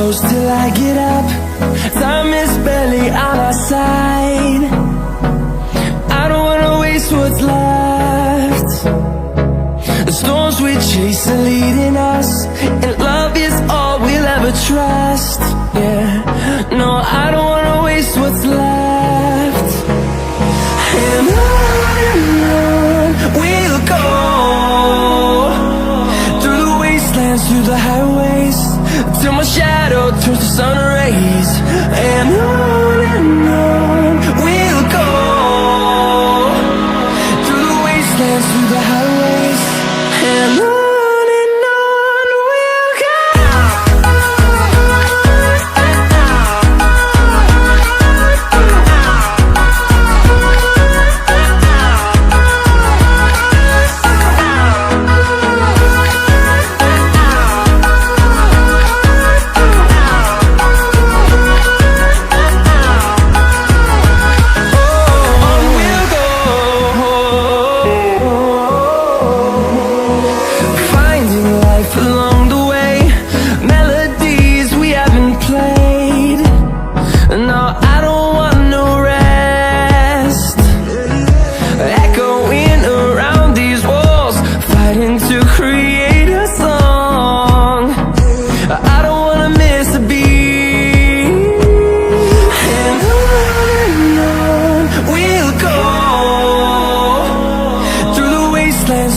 close till I get up. Time is barely on our side. I don't wanna waste what's left. The storms we chase are leading us, and love is all we'll ever trust. Yeah, no, I don't wanna waste what's left. And on we'll go, through the wastelands, through the highways, till my shadow turns to sun rays. And on we'll go, through the wastelands, through the highways, and on we'll go.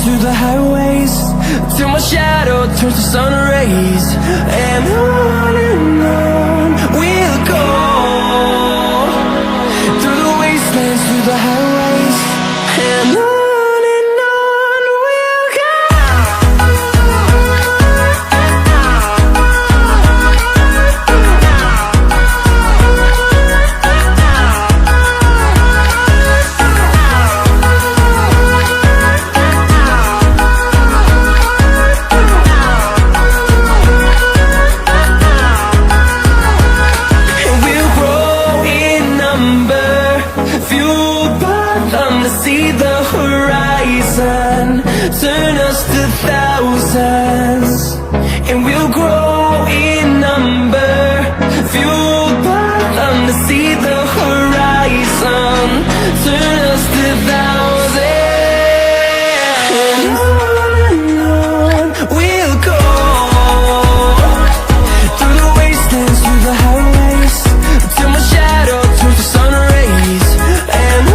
Through the highways, till my shadow turns to sun rays. And on we'll go, through the wastelands, through the highways, and on we'll go. See the horizon, turn us to thousands, and we'll grow in number, fueled by them. To see the horizon, turn us to thousands, and on we'll go, through the wastelands, through the highways, till my shadow turns to sun rays. And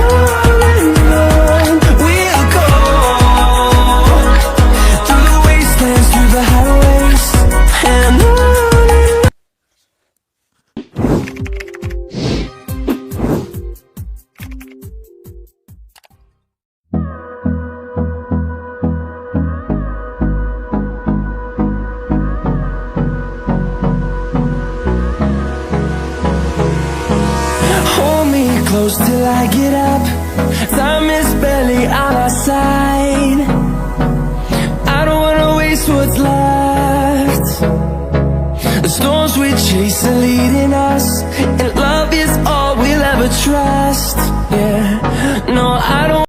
close till I get up. Time is barely on our side.